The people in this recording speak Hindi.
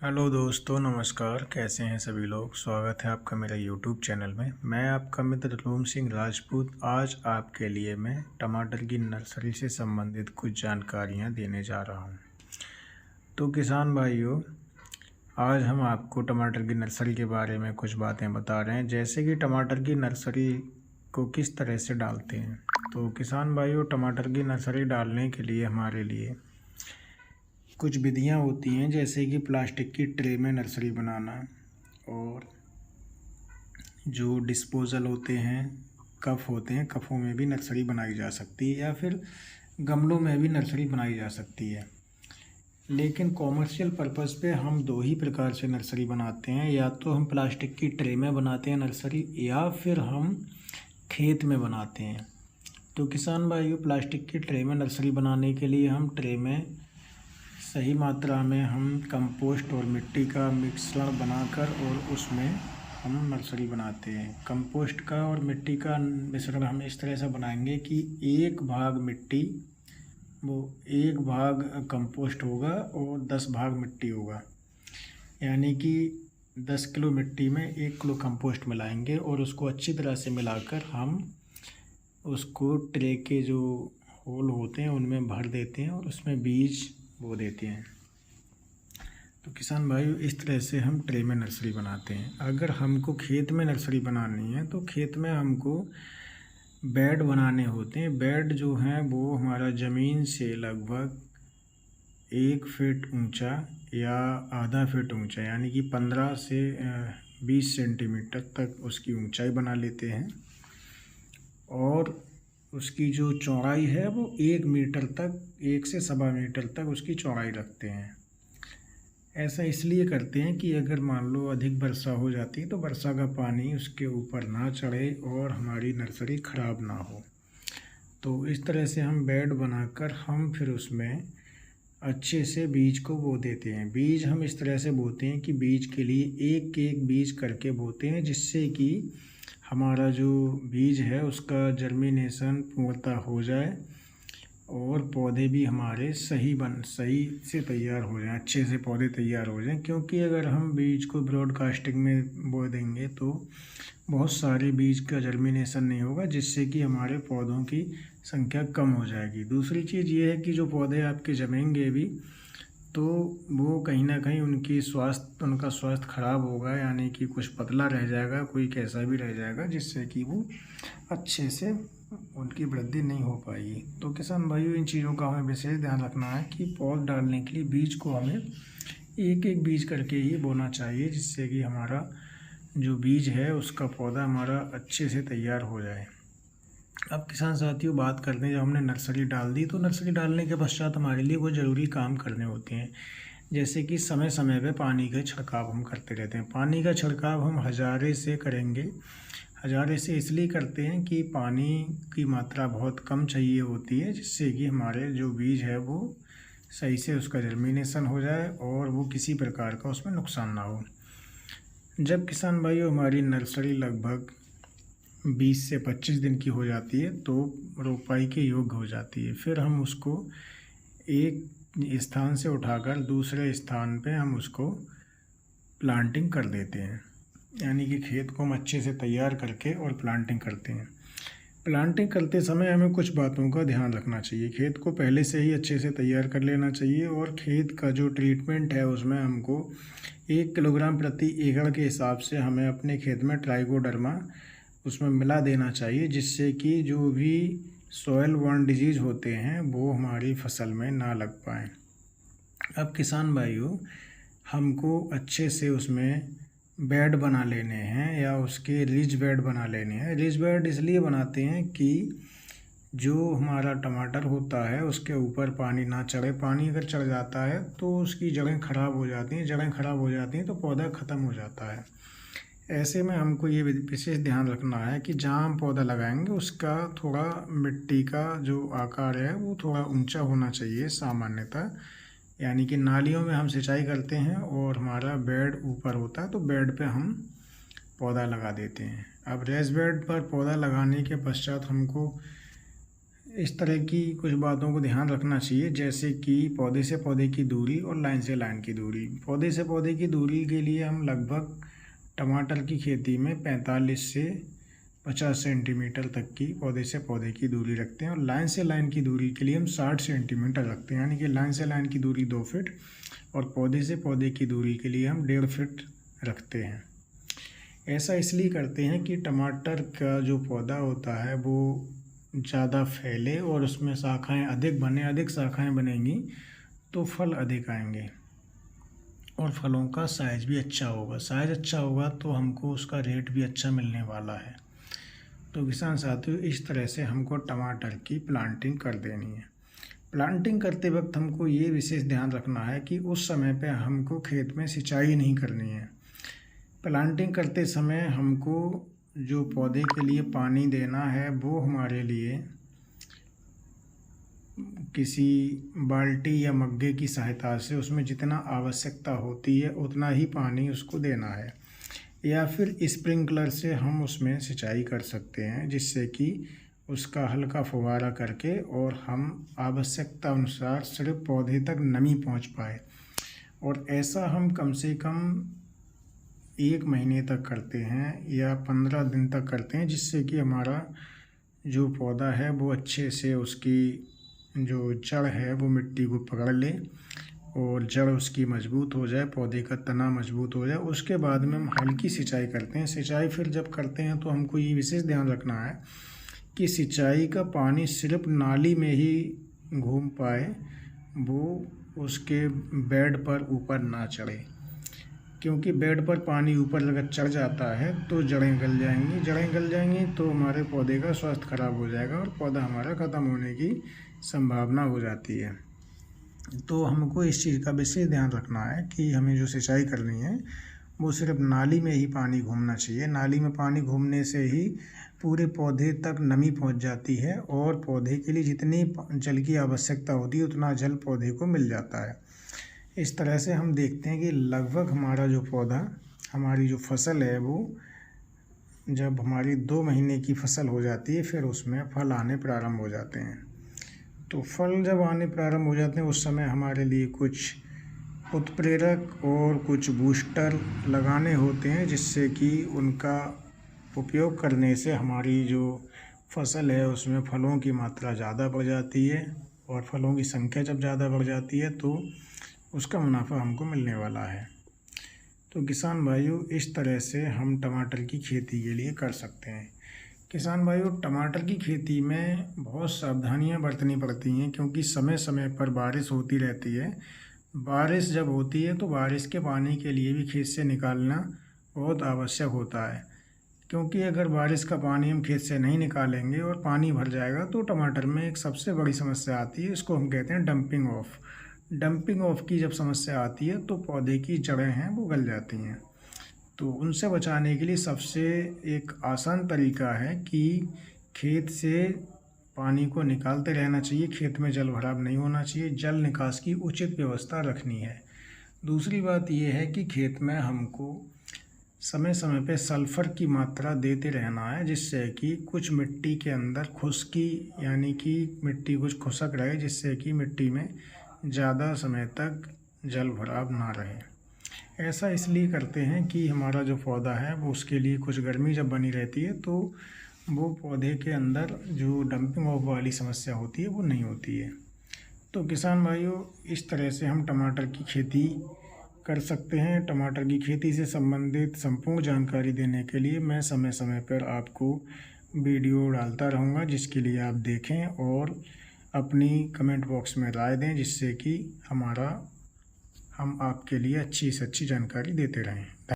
हेलो दोस्तों, नमस्कार। कैसे हैं सभी लोग। स्वागत है आपका मेरे यूट्यूब चैनल में। मैं आपका मित्र रूम सिंह राजपूत। आज आपके लिए मैं टमाटर की नर्सरी से संबंधित कुछ जानकारियां देने जा रहा हूं। तो किसान भाइयों, आज हम आपको टमाटर की नर्सरी के बारे में कुछ बातें बता रहे हैं, जैसे कि टमाटर की नर्सरी को किस तरह से डालते हैं। तो किसान भाइयों, टमाटर की नर्सरी डालने के लिए हमारे लिए कुछ विधियां होती हैं, जैसे कि प्लास्टिक की ट्रे में नर्सरी बनाना, और जो डिस्पोजल होते हैं, कप होते हैं, कपों में भी नर्सरी बनाई जा सकती है, या फिर गमलों में भी नर्सरी बनाई जा सकती है। लेकिन कॉमर्शियल पर्पज़ पे हम दो ही प्रकार से नर्सरी बनाते हैं। या तो हम प्लास्टिक की ट्रे में बनाते हैं नर्सरी, या फिर हम खेत में बनाते हैं। तो किसान भाइयों, प्लास्टिक की ट्रे में नर्सरी बनाने के लिए हम ट्रे में सही मात्रा में हम कंपोस्ट और मिट्टी का मिश्रण बनाकर और उसमें हम नर्सरी बनाते हैं। कंपोस्ट का और मिट्टी का मिश्रण हम इस तरह से बनाएंगे कि एक भाग मिट्टी, वो एक भाग कंपोस्ट होगा और 10 भाग मिट्टी होगा। यानी कि 10 किलो मिट्टी में 1 किलो कंपोस्ट मिलाएंगे और उसको अच्छी तरह से मिलाकर हम उसको ट्रे के जो होल होते हैं उनमें भर देते हैं और उसमें बीज बो देते हैं। तो किसान भाइयों, इस तरह से हम ट्रे में नर्सरी बनाते हैं। अगर हमको खेत में नर्सरी बनानी है तो खेत में हमको बेड बनाने होते हैं। बेड जो हैं वो हमारा ज़मीन से लगभग 1 फीट ऊंचा या आधा फीट ऊंचा, यानी कि 15 से 20 सेंटीमीटर तक उसकी ऊंचाई बना लेते हैं, और उसकी जो चौड़ाई है वो 1 मीटर तक, 1 से सवा मीटर तक उसकी चौड़ाई रखते हैं। ऐसा इसलिए करते हैं कि अगर मान लो अधिक वर्षा हो जाती है तो वर्षा का पानी उसके ऊपर ना चढ़े और हमारी नर्सरी ख़राब ना हो। तो इस तरह से हम बेड बनाकर हम फिर उसमें अच्छे से बीज को बो देते हैं। बीज हम इस तरह से बोते हैं कि बीज के लिए एक एक बीज करके बोते हैं, जिससे कि हमारा जो बीज है उसका जर्मिनेशन पूर्णतः हो जाए और पौधे भी हमारे सही से तैयार हो जाएं, अच्छे से पौधे तैयार हो जाएं। क्योंकि अगर हम बीज को ब्रॉडकास्टिंग में बो देंगे तो बहुत सारे बीज का जर्मिनेशन नहीं होगा, जिससे कि हमारे पौधों की संख्या कम हो जाएगी। दूसरी चीज़ ये है कि जो पौधे आपके जमेंगे भी तो वो कहीं ना कहीं उनका स्वास्थ्य खराब होगा, यानी कि कुछ पतला रह जाएगा, कोई कैसा भी रह जाएगा, जिससे कि वो अच्छे से उनकी वृद्धि नहीं हो पाएगी। तो किसान भाइयों, इन चीज़ों का हमें विशेष ध्यान रखना है कि पौध डालने के लिए बीज को हमें एक एक बीज करके ही बोना चाहिए, जिससे कि हमारा जो बीज है उसका पौधा हमारा अच्छे से तैयार हो जाए। अब किसान साथियों, बात करते हैं, जब हमने नर्सरी डाल दी तो नर्सरी डालने के पश्चात हमारे लिए वो ज़रूरी काम करने होते हैं, जैसे कि समय समय पे पानी का छिड़काव हम करते रहते हैं। पानी का छिड़काव हम हजारे से करेंगे। हजारे से इसलिए करते हैं कि पानी की मात्रा बहुत कम चाहिए होती है, जिससे कि हमारे जो बीज है वो सही से उसका जर्मिनेशन हो जाए और वो किसी प्रकार का उसमें नुकसान ना हो। जब किसान भाइयों हमारी नर्सरी लगभग 20 से 25 दिन की हो जाती है तो रोपाई के योग्य हो जाती है। फिर हम उसको एक स्थान से उठाकर दूसरे स्थान पे हम उसको प्लांटिंग कर देते हैं, यानी कि खेत को हम अच्छे से तैयार करके और प्लांटिंग करते हैं। प्लांटिंग करते समय हमें कुछ बातों का ध्यान रखना चाहिए। खेत को पहले से ही अच्छे से तैयार कर लेना चाहिए, और खेत का जो ट्रीटमेंट है उसमें हमको 1 किलोग्राम प्रति एकड़ के हिसाब से हमें अपने खेत में ट्राइकोडर्मा उसमें मिला देना चाहिए, जिससे कि जो भी सॉयल बॉर्न डिजीज़ होते हैं वो हमारी फसल में ना लग पाएँ। अब किसान भाइयों, हमको अच्छे से उसमें बेड बना लेने हैं, या उसके रिज बेड बना लेने हैं। रिज बेड इसलिए बनाते हैं कि जो हमारा टमाटर होता है उसके ऊपर पानी ना चढ़े। पानी अगर चढ़ जाता है तो उसकी जड़ें खराब हो जाती हैं, जड़ें खराब हो जाती हैं तो पौधा ख़त्म हो जाता है। ऐसे में हमको ये विशेष ध्यान रखना है कि जहाँ हम पौधा लगाएंगे उसका थोड़ा मिट्टी का जो आकार है वो थोड़ा ऊंचा होना चाहिए सामान्यतः। यानी कि नालियों में हम सिंचाई करते हैं और हमारा बेड ऊपर होता है तो बेड पे हम पौधा लगा देते हैं। अब रेस बेड पर पौधा लगाने के पश्चात हमको इस तरह की कुछ बातों को ध्यान रखना चाहिए, जैसे कि पौधे से पौधे की दूरी और लाइन से लाइन की दूरी। पौधे से पौधे की दूरी के लिए हम लगभग टमाटर की खेती में 45 से 50 सेंटीमीटर तक की पौधे से पौधे की दूरी रखते हैं, और लाइन से लाइन की दूरी के लिए हम 60 सेंटीमीटर रखते हैं। यानी कि लाइन से लाइन की दूरी 2 फीट और पौधे से पौधे की दूरी के लिए हम 1.5 फीट रखते हैं। ऐसा इसलिए करते हैं कि टमाटर का जो पौधा होता है वो ज़्यादा फैले और उसमें शाखाएं अधिक बने। अधिक शाखाएं बनेंगी तो फल अधिक आएंगे और फलों का साइज़ भी अच्छा होगा। साइज़ अच्छा होगा तो हमको उसका रेट भी अच्छा मिलने वाला है। तो किसान साथियों, इस तरह से हमको टमाटर की प्लांटिंग कर देनी है। प्लांटिंग करते वक्त हमको ये विशेष ध्यान रखना है कि उस समय पे हमको खेत में सिंचाई नहीं करनी है। प्लांटिंग करते समय हमको जो पौधे के लिए पानी देना है वो हमारे लिए किसी बाल्टी या मग्गे की सहायता से उसमें जितना आवश्यकता होती है उतना ही पानी उसको देना है, या फिर स्प्रिंकलर से हम उसमें सिंचाई कर सकते हैं, जिससे कि उसका हल्का फुवारा करके और हम आवश्यकता अनुसार सिर्फ पौधे तक नमी पहुंच पाए। और ऐसा हम कम से कम 1 महीने तक करते हैं या 15 दिन तक करते हैं, जिससे कि हमारा जो पौधा है वो अच्छे से उसकी जो जड़ है वो मिट्टी को पकड़ ले और जड़ उसकी मजबूत हो जाए, पौधे का तना मजबूत हो जाए। उसके बाद में हम हल्की सिंचाई करते हैं। सिंचाई फिर जब करते हैं तो हमको ये विशेष ध्यान रखना है कि सिंचाई का पानी सिर्फ नाली में ही घूम पाए, वो उसके बेड पर ऊपर ना चढ़े, क्योंकि बेड पर पानी ऊपर अगर चढ़ जाता है तो जड़ें गल जाएंगी। जड़ें गल जाएंगी तो हमारे पौधे का स्वास्थ्य खराब हो जाएगा और पौधा हमारा ख़त्म होने की संभावना हो जाती है। तो हमको इस चीज़ का विशेष ध्यान रखना है कि हमें जो सिंचाई करनी है वो सिर्फ नाली में ही पानी घूमना चाहिए। नाली में पानी घूमने से ही पूरे पौधे तक नमी पहुंच जाती है और पौधे के लिए जितनी जल की आवश्यकता होती है उतना जल पौधे को मिल जाता है। इस तरह से हम देखते हैं कि लगभग हमारा जो पौधा, हमारी जो फसल है, वो जब हमारी 2 महीने की फसल हो जाती है फिर उसमें फल आने प्रारंभ हो जाते हैं। तो फल जब आने प्रारंभ हो जाते हैं उस समय हमारे लिए कुछ उत्प्रेरक और कुछ बूस्टर लगाने होते हैं, जिससे कि उनका उपयोग करने से हमारी जो फसल है उसमें फलों की मात्रा ज़्यादा बढ़ जाती है, और फलों की संख्या जब ज़्यादा बढ़ जाती है तो उसका मुनाफा हमको मिलने वाला है। तो किसान भाइयों, इस तरह से हम टमाटर की खेती के लिए कर सकते हैं। किसान भाइयों, टमाटर की खेती में बहुत सावधानियां बरतनी पड़ती हैं, क्योंकि समय समय पर बारिश होती रहती है। बारिश जब होती है तो बारिश के पानी के लिए भी खेत से निकालना बहुत आवश्यक होता है, क्योंकि अगर बारिश का पानी हम खेत से नहीं निकालेंगे और पानी भर जाएगा तो टमाटर में एक सबसे बड़ी समस्या आती है, इसको हम कहते हैं डंपिंग ऑफ। डंपिंग ऑफ की जब समस्या आती है तो पौधे की जड़ें हैं वो गल जाती हैं। तो उनसे बचाने के लिए सबसे एक आसान तरीका है कि खेत से पानी को निकालते रहना चाहिए। खेत में जल भराव नहीं होना चाहिए, जल निकास की उचित व्यवस्था रखनी है। दूसरी बात यह है कि खेत में हमको समय समय पे सल्फ़र की मात्रा देते रहना है, जिससे कि कुछ मिट्टी के अंदर खुश्की, यानी कि मिट्टी कुछ खुशक रहे, जिससे कि मिट्टी में ज़्यादा समय तक जल भराव ना रहे। ऐसा इसलिए करते हैं कि हमारा जो पौधा है वो उसके लिए कुछ गर्मी जब बनी रहती है तो वो पौधे के अंदर जो डंपिंग ऑफ वाली समस्या होती है वो नहीं होती है। तो किसान भाइयों, इस तरह से हम टमाटर की खेती कर सकते हैं। टमाटर की खेती से संबंधित संपूर्ण जानकारी देने के लिए मैं समय समय पर आपको वीडियो डालता रहूँगा, जिसके लिए आप देखें और अपनी कमेंट बॉक्स में राय दें, जिससे कि हम आपके लिए अच्छी से अच्छी जानकारी देते रहें।